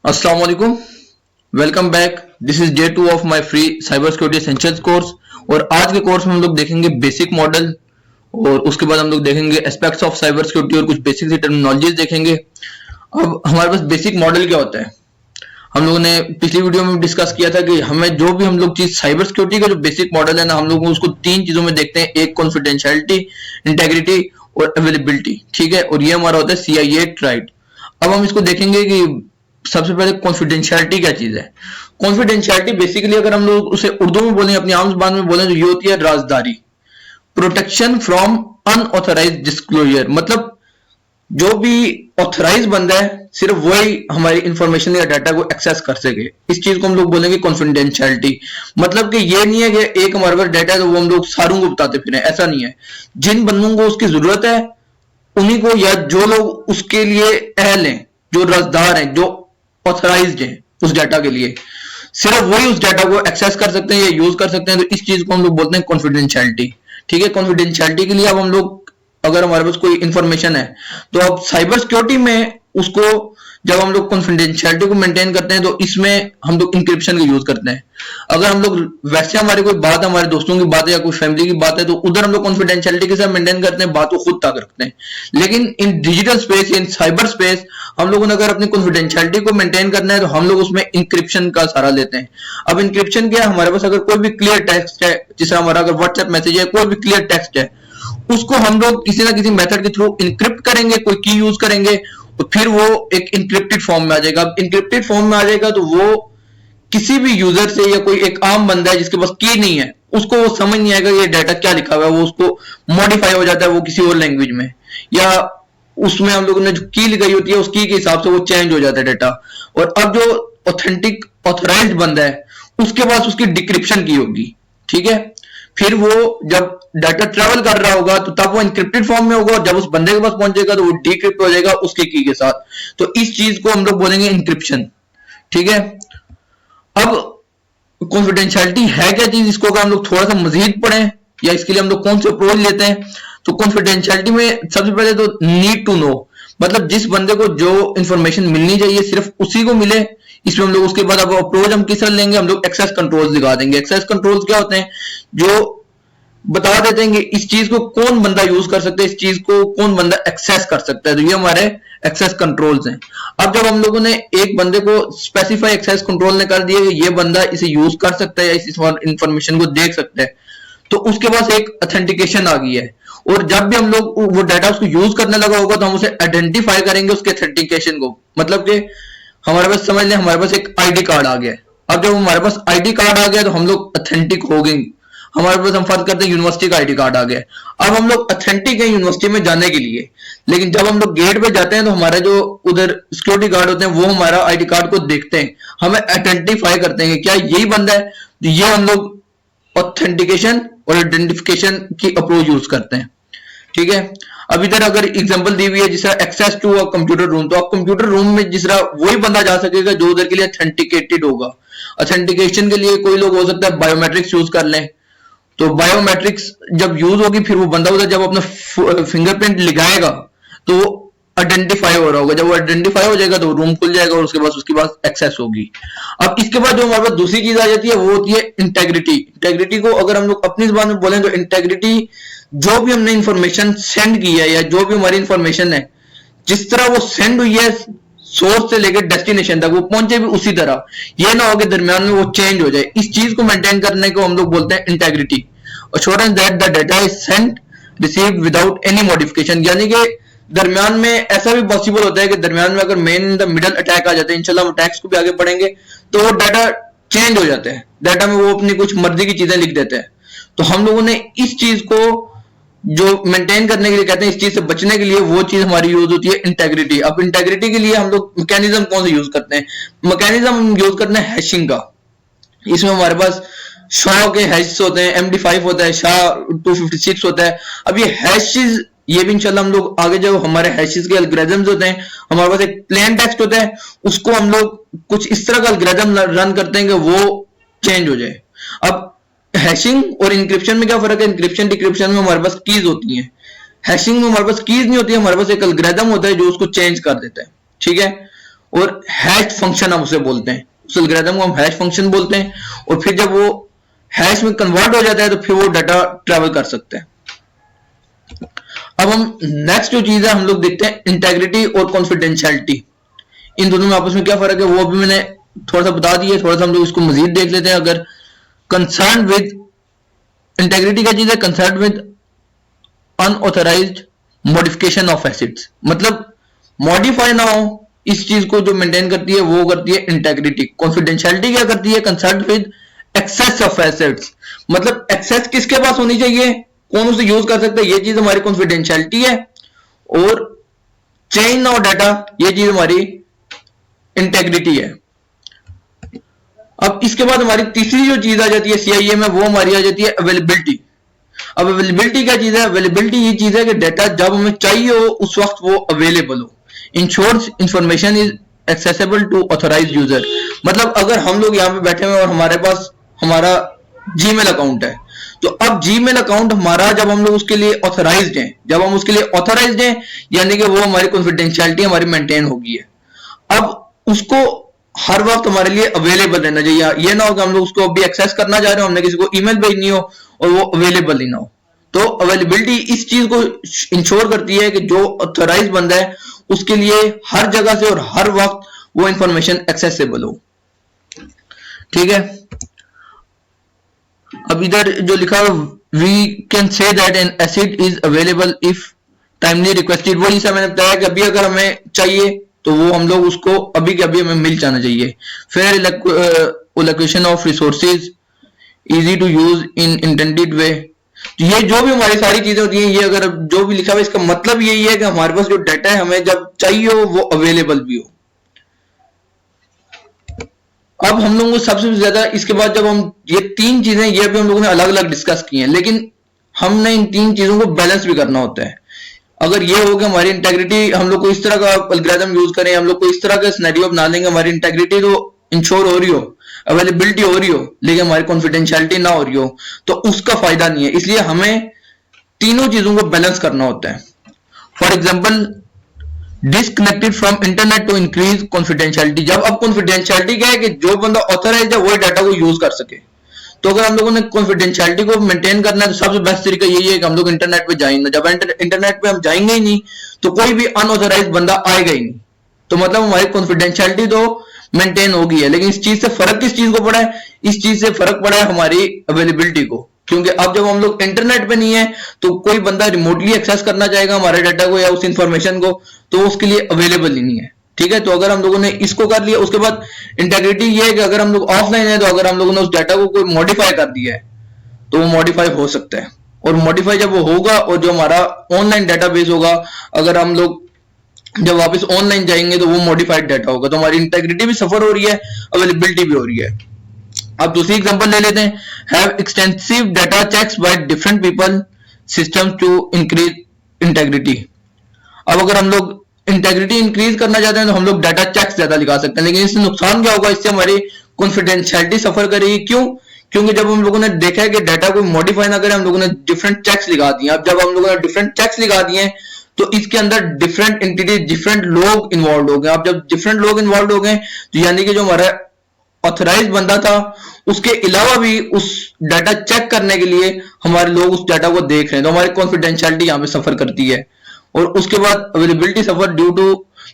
अस्सलाम वालेकुम। Welcome back. This is day 2 of my free cyber security essentials course. और आज के कोर्स में हम लोग देखेंगे बेसिक मॉडल, और उसके बाद हम लोग देखेंगे एस्पेक्ट्स ऑफ साइबर सिक्योरिटी और कुछ बेसिक सी टर्मिनोलॉजीज देखेंगे। अब हमारे पास बेसिक मॉडल क्या होता है, हम लोगों ने पिछली वीडियो में डिस्कस किया था कि हमें जो भी हम लोग चीज साइबर सिक्योरिटी का जो बेसिक मॉडल है ना, हम लोग उसको तीन चीजों में देखते हैं। एक कॉन्फिडेंशियलिटी, इंटेग्रिटी और अवेलेबिलिटी। ठीक है, और ये हमारा होता है CIA ट्राइड। अब हम इसको देखेंगे कि सबसे पहले कॉन्फिडेंशियलिटी क्या चीज है। कॉन्फिडेंशियलिटी बेसिकली अगर हम लोग उसे उर्दू में बोलें, अपनी आम जुबान में बोलें, तो ये होती है राजदारी, प्रोटेक्शन फ्रॉम अनऑथराइज्ड डिस्क्लोजर। मतलब जो भी ऑथराइज बंदा है सिर्फ वही हमारी इंफॉर्मेशन या डाटा को एक्सेस कर सके। इस चीज को हम लोग बोलेंगे कॉन्फिडेंशियलिटी। मतलब कि ये नहीं है कि एक हमारे पास डाटा है तो वो हम लोग सारों को बताते फिरें, ऐसा नहीं है। जिन बंदों को उसकी जरूरत है उन्हीं को, या जो लोग उसके लिए अहल हैं, जो राजदार हैं, जो ऑथराइज्ड हैं उस डाटा के लिए, सिर्फ वही उस डाटा को एक्सेस कर सकते हैं या यूज कर सकते हैं। तो इस चीज को हम लोग बोलते हैं कॉन्फिडेंशियलिटी। ठीक है, कॉन्फिडेंशियलिटी के लिए अब हम लोग, अगर हमारे पास कोई इंफॉर्मेशन है तो अब साइबर सिक्योरिटी में उसको, जब हम लोग कॉन्फिडेंशियलिटी को मेंटेन करते हैं तो इसमें हम लोग इंक्रिप्शन का यूज करते हैं। अगर हम लोग वैसे हमारी कोई बात, हमारे दोस्तों की बात है या कोई फैमिली की बात है, तो उधर हम लोग कॉन्फिडेंशियलिटी के साथ मेंटेन करते हैं, बात को खुद तक रखते हैं। लेकिन इन डिजिटल स्पेस, इन साइबर स्पेस, हम लोगों ने अगर अपनी कॉन्फिडेंशियलिटी को मेंटेन करना है तो हम लोग उसमें इंक्रिप्शन का सहारा लेते हैं। अब इंक्रिप्शन क्या है, हमारे पास अगर कोई भी क्लियर टेक्स्ट है, जिस हमारा अगर व्हाट्सएप मैसेज है, कोई भी क्लियर टेक्स्ट है, उसको हम लोग किसी ना किसी मेथड के थ्रू इनक्रिप्ट करेंगे, कोई की यूज करेंगे, तो फिर वो एक इनक्रिप्टेड फॉर्म में आ जाएगा। अब इनक्रिप्टेड फॉर्म में आ जाएगा तो वो किसी भी यूजर से, या कोई एक आम बंदा है जिसके पास की नहीं है, उसको वो समझ नहीं आएगा ये डाटा क्या लिखा हुआ है। वो उसको मॉडिफाई हो जाता है वो किसी और लैंग्वेज में, या उसमें हम लोगों ने जो की लगाई होती है उस की के हिसाब से वो चेंज हो जाता है डाटा। और अब जो ऑथेंटिक ऑथराइज्ड बंदा है उसके पास उसकी डिक्रिप्शन की होगी। ठीक है, फिर वो जब डाटा ट्रेवल कर रहा होगा तो तब वो इंक्रिप्टेड फॉर्म में होगा, और जब उस बंदे के पास पहुंचेगा तो वो डिक्रिप्ट हो जाएगा उसके की के साथ। तो इस चीज को हम लोग बोलेंगे इंक्रिप्शन। ठीक है, अब कॉन्फिडेंशियलिटी है क्या चीज, इसको अगर हम लोग थोड़ा सा मजीद पढ़ें, या इसके लिए हम लोग कौन से अप्रोच लेते हैं, तो कॉन्फिडेंशियलिटी में सबसे पहले तो नीड टू नो, मतलब जिस बंदे को जो इंफॉर्मेशन मिलनी चाहिए सिर्फ उसी को मिले। इसमें हम लोग उसके बाद अब अप्रोच हम किस तरह लेंगे, हम लोग एक्सेस कंट्रोल्स लगा देंगे। एक्सेस कंट्रोल्स क्या होते हैं, जो बता देते हैं कि इस चीज को कौन बंदा यूज कर सकता है, इस चीज को कौन बंदा एक्सेस कर सकता है। तो ये हमारे एक्सेस कंट्रोल्स हैं। अब जब हम लोगों ने एक बंदे को स्पेसिफाई एक्सेस कंट्रोल ने कर दिया कि ये बंदा इसे यूज कर सकता है या इस इंफॉर्मेशन को देख सकता है, तो उसके पास एक ऑथेंटिकेशन आ गई है। और जब भी हम लोग वो डाटा उसको यूज करने लगा होगा तो हम उसे आइडेंटिफाई करेंगे उसके ऑथेंटिकेशन को। मतलब कि हमारे पास, समझ लें हमारे पास एक आईडी कार्ड आ गया। अब जब हमारे पास आईडी कार्ड आ गया तो हम लोग ऑथेंटिक हो गए। हमारे पास, हम फर्ज करते हैं यूनिवर्सिटी का आईडी कार्ड आ गया, अब हम लोग ऑथेंटिक है यूनिवर्सिटी में जाने के लिए। लेकिन जब हम लोग गेट पे जाते हैं तो हमारे जो उधर सिक्योरिटी गार्ड होते हैं वो हमारा आईडी कार्ड को देखते हैं, हमें आइडेंटिफाई करते हैं क्या यही बंदा है। तो ये हम लोग ऑथेंटिकेशन और आइडेंटिफिकेशन की अप्रोच यूज करते हैं। ठीक है, अब इधर अगर एग्जांपल दी हुई है जिस तरह access to a computer room, तो आप कंप्यूटर रूम में जिस तरह वही बंदा जा सकेगा जो उधर के लिए ऑथेंटिकेटेड होगा। ऑथेंटिकेशन के लिए कोई लोग हो सकता है बायोमेट्रिक्स यूज कर लें, तो बायोमेट्रिक्स जब यूज होगी फिर वो बंदा उधर जब अपना फिंगरप्रिंट लगाएगा तो वो आइडेंटिफाई हो रहा होगा। जब वो आइडेंटिफाई हो जाएगा तो रूम खुल जाएगा और उसके बाद एक्सेस होगी। अब इसके बाद जो हमारे पास दूसरी चीज आ जाती है वो होती है इंटेग्रिटी। इंटेग्रिटी को अगर हम लोग अपनी जुबान में बोलें तो इंटेग्रिटी, जो भी हमने इंफॉर्मेशन सेंड की है या जो भी हमारी इंफॉर्मेशन है, जिस तरह वो सेंड हुई है सोर्स से लेकर डेस्टिनेशन तक वो पहुंचे भी उसी तरह, ये ना हो कि दरमियान में वो चेंज हो जाए। इस चीज को मेंटेन करने को हम लोग बोलते हैं integrity. assurance that the data is sent received without any modification, यानी कि दरमियान में ऐसा भी पॉसिबल होता है कि दरमियान में अगर man in the middle attack आ जाते हैं, इंशाल्लाह हम अटैक्स को भी आगे पढ़ेंगे, तो वो डाटा चेंज हो जाते हैं, डाटा में वो अपनी कुछ मर्जी की चीजें लिख देते हैं। तो हम लोगों ने इस चीज को जो मेंटेन करने के लिए कहते हैं, इस चीज से बचने के लिए वो चीज हमारी यूज होती है इंटेग्रिटी। अब इंटेग्रिटी के लिए हम लोग मैकेनिज्म कौन सा यूज करते हैं, मैकेनिज्म हम यूज करते हैं हैशिंग का। इसमें हमारे पास शाह के हैश होते हैं, MD5 होता है, शाह 256 होता है। अब ये हैशेस, ये भी इंशाल्लाह हम लोग आगे जब हमारे हैशेस के एल्गोरिथम्स होते हैं, हमारे पास एक प्लेन टेक्स्ट होता है, उसको हम लोग कुछ इस तरह का एल्गोरिथम रन करते हैं कि वो चेंज हो जाए। अब हैशिंग और इंक्रिप्शन में क्या फर्क है, इंक्रिप्शन डिक्रिप्शन में हमारे पास कीज होती हैं, हैशिंग में हमारे पास कीज नहीं होती है, हमारे पास एक एल्गोरिथम होता है जो उसको चेंज कर देता है। ठीक है, और हैश फंक्शन हम उसे बोलते हैं, उस एल्गोरिथम को हम हैश फंक्शन बोलते हैं। और फिर जब वो हैश में कन्वर्ट हो जाता है तो फिर वो डाटा ट्रेवल कर सकते हैं। अब हम नेक्स्ट जो चीज है हम लोग देखते हैं इंटेग्रिटी और कॉन्फिडेंशियलिटी, इन दोनों में आपस में क्या फर्क है वो भी मैंने थोड़ा सा बता दिया, थोड़ा सा हम लोग इसको मजीद देख लेते हैं। अगर कंसर्न विद इंटेग्रिटी क्या चीज है, concern with unauthorized modification of assets, मतलब मॉडिफाई ना हो इस चीज को जो मेंटेन करती है वो करती है इंटेग्रिटी। कॉन्फिडेंशियलिटी क्या करती है, concern with access of assets, मतलब एक्सेस किसके पास होनी चाहिए, कौन उसे यूज कर सकता है, ये चीज हमारी कॉन्फिडेंशियलिटी है। और चेन ऑफ डाटा ये चीज हमारी इंटेग्रिटी है। अब इसके बाद हमारी तीसरी जो चीज आ जाती है सीआईए में वो हमारी आ जाती है अवेलेबिलिटी। अब अवेलेबिलिटी क्या चीज है, अवेलेबिलिटी ये चीज है कि डाटा जब हमें चाहिए हो उस वक्त वो अवेलेबल हो। Ensures information is accessible to authorized user, मतलब अगर हम लोग यहाँ पे बैठे हुए और हमारे पास हमारा जीमेल अकाउंट है, तो अब जीमेल अकाउंट हमारा जब हम लोग उसके लिए ऑथराइज्ड हैं, जब हम उसके लिए ऑथराइज्ड हैं यानी कि वो हमारी कॉन्फिडेंशियलिटी हमारी मेंटेन होगी है। अब उसको हर वक्त हमारे लिए अवेलेबल रहना चाहिए, ये ना हो कि हम लोग उसको अभी एक्सेस करना चाह रहे हो, हमने किसी को ईमेल भेजनी हो और वो अवेलेबल ही ना हो। तो अवेलेबिलिटी इस चीज को इंश्योर करती है कि जो ऑथराइज बंदा है उसके लिए हर जगह से और हर वक्त वो इंफॉर्मेशन एक्सेसिबल हो। ठीक है, अब इधर जो लिखा है we can say that an asset is available if timely requested, वही सा मैंने बताया कि अभी अगर हमें चाहिए तो वो हम लोग उसको अभी के अभी हमें मिल जाना चाहिए। Fair allocation of resources, easy to use in intended way, ये जो भी हमारी सारी चीजें होती हैं ये अगर जो भी लिखा हुआ है इसका मतलब यही है कि हमारे पास जो डाटा है हमें जब चाहिए हो वो अवेलेबल भी हो। अब हम लोगों को सबसे ज्यादा इसके बाद जब हम ये तीन चीजें ये भी हम लोगों ने अलग अलग डिस्कस की हैं, लेकिन हमने इन तीन चीजों को बैलेंस भी करना होता है। अगर ये हो कि हमारी इंटेग्रिटी हम लोग को इस तरह का एल्गोरिथम यूज करें, हम लोग को इस तरह का सिनेरियो बना लेंगे, हमारी इंटेग्रिटी तो इंश्योर हो रही हो, अवेलेबिलिटी हो रही हो, लेकिन हमारी कॉन्फिडेंशियलिटी ना हो रही हो, तो उसका फायदा नहीं है। इसलिए हमें तीनों चीजों को बैलेंस करना होता है। For example disconnected from internet to increase confidentiality, जब अब कॉन्फिडेंशियलिटी क्या है कि जो बंदा ऑथराइज्ड है वही डाटा को यूज कर सके। तो अगर हम लोगों ने कॉन्फिडेंशियलिटी को मेंटेन करना है तो सबसे बेस्ट तरीका यही है कि हम लोग इंटरनेट पे जाएंगे। जब इंटरनेट पे हम जाएंगे ही नहीं तो कोई भी अनऑथराइज्ड बंदा आएगा ही नहीं, तो मतलब हमारी कॉन्फिडेंशियलिटी तो मेंटेन होगी है। लेकिन इस चीज से फर्क किस चीज को पड़ा है, इस चीज से फर्क पड़ा है हमारी अवेलेबिलिटी को, क्योंकि अब जब हम लोग इंटरनेट पे नहीं है तो कोई बंदा रिमोटली एक्सेस करना चाहेगा हमारे डाटा को या उस इंफॉर्मेशन को, तो उसके लिए अवेलेबल ही नहीं है। ठीक है, तो अगर हम लोगों ने इसको कर लिया, उसके बाद इंटेग्रिटी ये है कि अगर हम लोग ऑफलाइन है तो अगर हम लोगों ने उस डाटा को कोई मॉडिफाई कर दिया है तो वो मॉडिफाई हो सकता है, और मॉडिफाई जब वो होगा और जो हमारा ऑनलाइन डाटाबेस होगा, अगर हम लोग जब वापस ऑनलाइन जाएंगे तो वो मॉडिफाइड डाटा होगा, तो हमारी इंटेग्रिटी भी सफर हो रही है, अवेलेबिलिटी भी हो रही है। अब दूसरी एग्जांपल ले लेते हैं, have extensive data checks by different people systems to increase integrity. अब अगर हम लोग इंटेग्रिटी इंक्रीज करना चाहते हैं तो हम लोग डाटा चेक्स ज्यादा लिखा सकते हैं, लेकिन इससे नुकसान क्या होगा, इससे हमारी कॉन्फिडेंशियलिटी सफर करेगी। क्यों? क्योंकि जब हम लोगों ने देखा है कि डाटा को मॉडिफाई ना करें, हम लोगों ने डिफरेंट चेक्स लिखा दिए। अब जब हम लोगों ने डिफरेंट चेक्स लिखा दिए तो इसके अंदर डिफरेंट एंटिटी, डिफरेंट लोग इन्वॉल्व हो गए। अब जब डिफरेंट लोग इन्वॉल्व हो गए तो यानी कि जो हमारा ऑथराइज बंदा था उसके अलावा भी उस डाटा चेक करने के लिए हमारे लोग उस डाटा को देख रहे हैं, तो हमारी कॉन्फिडेंशियलिटी यहाँ पे सफर करती है। और उसके बाद availability suffer due to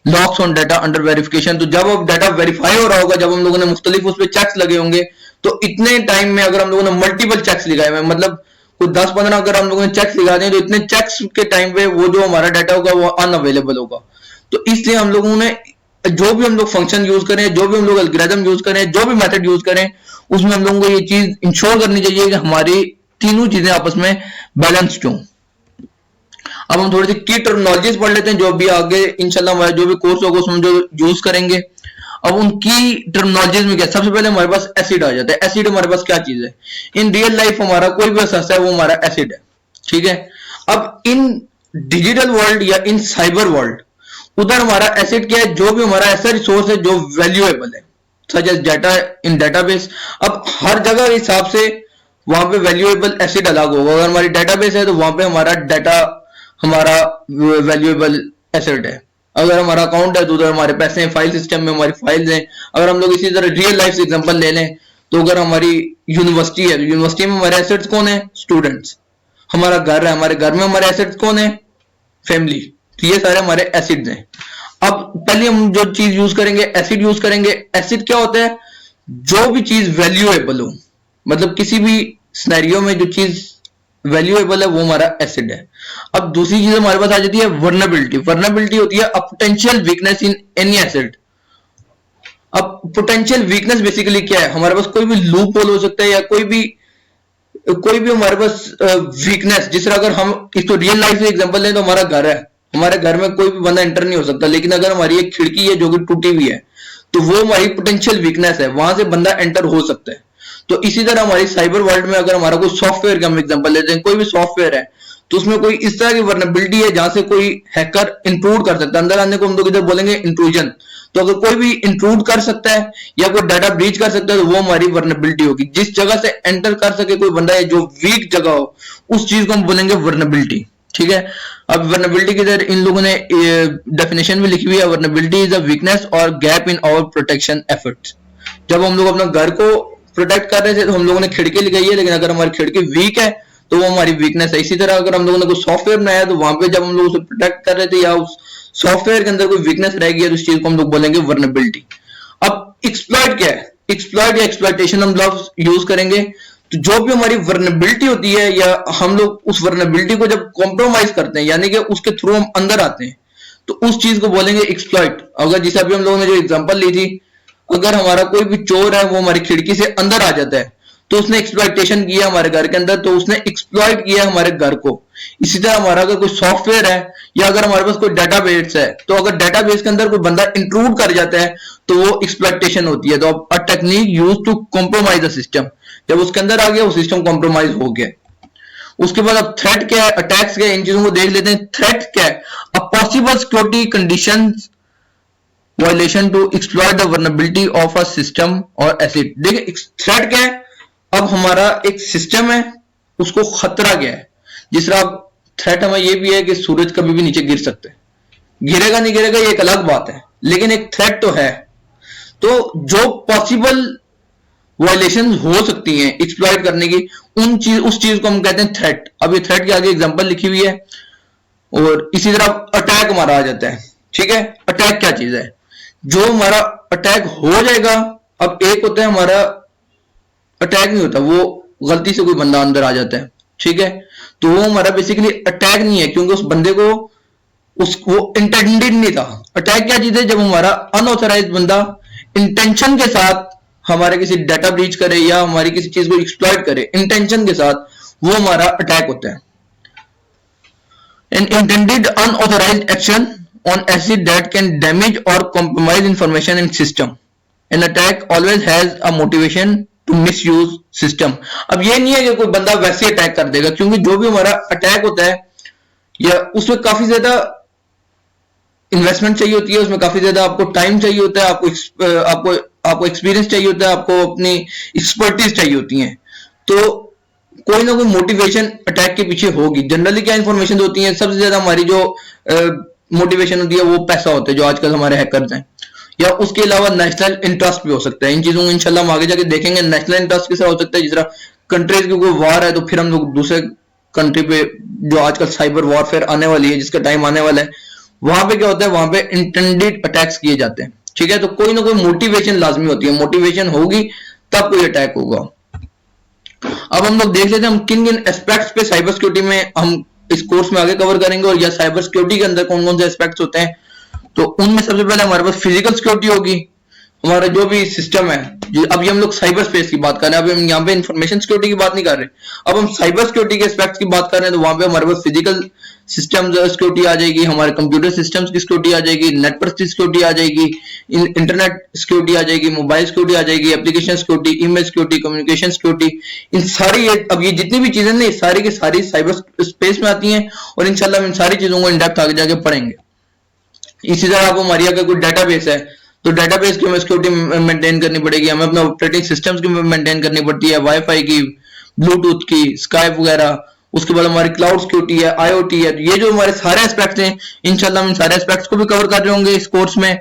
locks on data under verification, तो जब अब डाटा वेरीफाई हो रहा होगा, जब हम लोगों ने मुख्तलिफ उस पर चेक्स लगे होंगे, तो इतने टाइम में अगर हम लोगों ने मल्टीपल चेक्स लगाए हुए, मतलब कुछ 10-15 अगर हम लोगों ने चेक्स लगा दिए, तो इतने चेक्स के टाइम पे वो जो हमारा डाटा होगा वो अनअवेलेबल होगा। तो इसलिए हम लोगों ने जो भी हम लोग फंक्शन यूज करें, जो भी हम लोग एल्गोरिथम यूज करें, जो भी मेथड यूज करें, उसमें हम लोगों को ये चीज इंश्योर करनी चाहिए कि हमारी तीनों चीजें आपस में बैलेंस्ड हों। अब हम थोड़ी सी की टर्मिनोलॉजीज पढ़ लेते हैं जो भी आगे इंशाल्लाह हमारा जो भी कोर्स होगा उसमें जो यूज करेंगे। अब उनकी टर्मिनोलॉजीज में क्या, सबसे पहले हमारे पास एसिड आ जाता है। एसिड हमारे पास क्या चीज है, इन रियल लाइफ हमारा कोई भी असेस है वो हमारा एसिड है। ठीक है, अब इन डिजिटल वर्ल्ड या इन साइबर वर्ल्ड उधर हमारा एसिड क्या है, जो भी हमारा ऐसा रिसोर्स है जो वैल्यूएबल है, such as data in database. अब हर जगह के हिसाब से वहां पे वैल्यूएबल एसिड अलग होगा। अगर हमारी डाटाबेस है तो वहां पे हमारा डाटा हमारा वैल्यूएबल एसिड है। अगर हमारा अकाउंट है तो उधर हमारे पैसे हैं, फाइल सिस्टम में हमारी फाइल्स हैं। अगर हम लोग इसी तरह रियल लाइफ से एग्जांपल ले लें तो अगर हमारी यूनिवर्सिटी है, यूनिवर्सिटी में हमारे एसेट्स कौन है? स्टूडेंट्स। हमारा घर है, हमारे घर में हमारे एसेट्स कौन है? फैमिली। तो ये सारे हमारे एसिड्स हैं। अब पहले हम जो चीज यूज करेंगे, एसिड यूज करेंगे। एसिड क्या होता है? जो भी चीज वैल्यूएबल हो, मतलब किसी भी सिनेरियो में जो चीज वैल्यूएबल है वो हमारा एसिड है। अब दूसरी चीज हमारे पास आ जाती है वर्नेबिलिटी। वर्नेबिलिटी होती है a potential weakness in any acid. अब पोटेंशियल वीकनेस बेसिकली क्या है? हमारे पास कोई भी लूप होल हो सकता है या कोई भी हमारे पास वीकनेस। जिस तरह अगर हम इसको रियल लाइफ से एग्जांपल लें तो हमारा घर है, हमारे घर में कोई भी बंदा एंटर नहीं हो सकता, लेकिन अगर हमारी एक खिड़की है जो कि टूटी हुई है तो वो हमारी पोटेंशियल वीकनेस है, वहां से बंदा एंटर हो सकता है। तो इसी तरह हमारी साइबर वर्ल्ड में अगर हमारा कोई सॉफ्टवेयर का हम एग्जांपल लेते हैं, कोई भी सॉफ्टवेयर है तो उसमें कोई इस तरह की वर्नेबिलिटी है जहां से कोई हैकर इंट्रूड कर सकता है। अंदर आने को हम लोग इधर बोलेंगे इंट्रूजन। तो अगर कोई भी इंट्रूड कर सकता है या कोई डाटा ब्रीच कर सकता है तो वो हमारी वर्नेबिलिटी होगी। जिस जगह से एंटर कर सके कोई बंदा है जो वीक जगह हो, उस चीज को हम बोलेंगे वर्नेबिलिटी। ठीक है। अब वर्नेबिलिटी की इधर इन लोगों ने डेफिनेशन भी लिखी हुई है। वर्नेबिलिटी इज अ वीकनेस और gap in our protection efforts. जब हम लोग अपना घर को प्रोटेक्ट कर रहे थे तो हम लोगों ने खिड़की लगाई है, लेकिन अगर हमारी खिड़की वीक है तो वो हमारी वीकनेस है। इसी तरह अगर हम लोगों ने कोई सॉफ्टवेयर बनाया तो वहां पे जब हम लोग उसे प्रोटेक्ट कर रहे थे या उस सॉफ्टवेयर के अंदर कोई वीकनेस रह गई है तो उस चीज को हम लोग बोलेंगे वर्नेबिलिटी। अब एक्सप्लॉइट क्या है? एक्सप्लॉइट या एक्सप्लॉइटेशन हम लफ्ज यूज करेंगे। तो जो भी हमारी वर्नेबिलिटी होती है या हम लोग उस वर्नेबिलिटी को जब कॉम्प्रोमाइज करते हैं यानी कि उसके थ्रू हम अंदर आते हैं तो उस चीज को बोलेंगे एक्सप्लॉइट। अगर जैसे अभी हम लोगों ने जो एग्जांपल ली थी, अगर हमारा कोई भी चोर है वो हमारी खिड़की से अंदर आ जाता है तो उसने एक्सप्लॉइटेशन किया हमारे घर के अंदर, तो उसने एक्सप्लॉइट किया हमारे घर को। इसी तरह हमारा अगर कोई सॉफ्टवेयर है या अगर हमारे पास कोई डेटाबेस है तो अगर डेटाबेस के अंदर कोई बंदा इंट्रूड कर जाता है तो वो एक्सप्लॉइटेशन होती है। तो a technique use to compromise the system. जब उसके अंदर आ गया वो सिस्टम कॉम्प्रोमाइज हो गया। उसके बाद अब थ्रेट क्या है, अटैक्स क्या है, इन चीजों को देख लेते हैं। थ्रेट क्या है? A possible security conditions violation to exploit the vulnerability of a system और एसिड। देखिए थ्रेट क्या है? अब हमारा एक सिस्टम है उसको खतरा क्या है। जिस तरह अब थ्रेट हमें यह भी है कि सूरज कभी भी नीचे गिर सकते हैं, गिरेगा नहीं गिरेगा ये एक अलग बात है, लेकिन एक थ्रेट तो है। तो जो पॉसिबल वायलेशन हो सकती हैं एक्सप्लॉइट करने की, उस चीज को हम कहते हैं थ्रेट। अब ये थ्रेट के आगे एग्जांपल लिखी हुई है। और इसी तरह अटैक हमारा आ जाता है। ठीक है। अटैक क्या चीज है? जो हमारा अटैक हो जाएगा। अब एक होता है हमारा अटैक नहीं होता, वो गलती से कोई बंदा अंदर आ जाता है। ठीक है। तो वो हमारा बेसिकली अटैक नहीं है क्योंकि उस बंदे को वो इंटेंडेड नहीं था। अटैक क्या चीज है? जब हमारा अनऑथराइज्ड बंदा इंटेंशन के साथ हमारे किसी डाटा ब्रीच करे या हमारी किसी चीज को एक्सप्लॉइट करे इंटेंशन के साथ, वो हमारा अटैक होता है। An intended unauthorized action on acid that can damage or compromise information in system. An attack always has a motivation to misuse system. अब ये नहीं है कि कोई बंदा वैसे अटैक कर देगा, क्योंकि जो भी हमारा अटैक होता है या उसमें काफी ज्यादा इन्वेस्टमेंट चाहिए होती है, उसमें काफी ज्यादा आपको टाइम चाहिए होता है, आपको एक्सपीरियंस चाहिए होता है, आपको अपनी एक्सपर्टीज चाहिए होती है। तो कोई ना कोई मोटिवेशन अटैक के पीछे होगी। जनरली क्या इंफॉर्मेशन होती है? सबसे ज्यादा हमारी जो मोटिवेशन होती है वो पैसा होता है, जो आजकल हमारे हैकर्स हैं। या उसके अलावा नेशनल इंटरेस्ट भी हो सकता है। इन चीजों को इंशाल्लाह हम आगे जाके देखेंगे। नेशनल इंटरेस्ट किस तरह हो सकता है? जिस तरह कंट्रीज की कोई वार है तो फिर हम लोग दूसरे कंट्री पे, जो आजकल साइबर वॉरफेयर आने वाली है, जिसका टाइम आने वाला है, वहां पे क्या होता है? वहां पे इंटेंडेड अटैक्स किए जाते हैं। ठीक है। तो कोई ना कोई मोटिवेशन लाजमी होती है, मोटिवेशन होगी तब कोई अटैक होगा। अब हम लोग देख लेते हैं हम किन किन एस्पेक्ट्स पे साइबर सिक्योरिटी में हम इस कोर्स में आगे कवर करेंगे, और या साइबर सिक्योरिटी के अंदर कौन कौन से एस्पेक्ट्स होते हैं। तो उनमें सबसे पहले हमारे पास फिजिकल सिक्योरिटी होगी। हमारा जो भी सिस्टम है, अभी हम लोग साइबर स्पेस की बात कर रहे हैं, अभी हम यहाँ पे इंफॉर्मेशन सिक्योरिटी की बात नहीं कर रहे। अब हम साइबर सिक्योरिटी के एस्पेक्ट्स की बात कर रहे हैं तो वहां पे हमारे पास फिजिकल सिस्टम सिक्योरिटी आ जाएगी, हमारे कंप्यूटर सिस्टम्स की सिक्योरिटी आ जाएगी, नेटवर्क की सिक्योरिटी आ जाएगी, इंटरनेट सिक्योरिटी आ जाएगी, मोबाइल सिक्योरिटी आ जाएगी, application security, image security, communication security. इन सारी अब ये जितनी भी चीजें ना सारी की सारी साइबर स्पेस में आती हैं, और इंशाल्लाह हम इन सारी चीजों को इन डेप्थ आगे जाके पढ़ेंगे। इसी तरह आपको हमारी अगर कोई डेटाबेस है तो डेटाबेस की हमें सिक्योरिटी मेंटेन करनी पड़ेगी, हमें अपने ऑपरेटिंग सिस्टम्स की मेंटेन करनी पड़ती है, वाईफाई की, ब्लूटूथ की, स्काइप वगैरह, उसके बाद हमारी क्लाउड सिक्योरिटी है, IoT है। ये जो हमारे सारे एस्पेक्ट्स हैं, इंशाल्लाह हम इन सारे एस्पेक्ट्स को भी कवर कर रहे होंगे इस कोर्स में।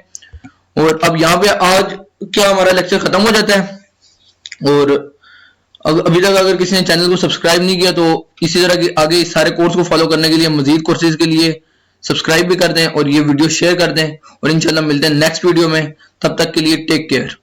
और अब यहाँ पे आज क्या हमारा लेक्चर खत्म हो जाता है। और अभी तक अगर किसी ने चैनल को सब्सक्राइब नहीं किया तो इसी तरह की आगे इस सारे कोर्स को फॉलो करने के लिए, मजीद कोर्सेज के लिए सब्सक्राइब भी कर दें और ये वीडियो शेयर कर दें। और इंशाल्लाह मिलते हैं नेक्स्ट वीडियो में, तब तक के लिए टेक केयर।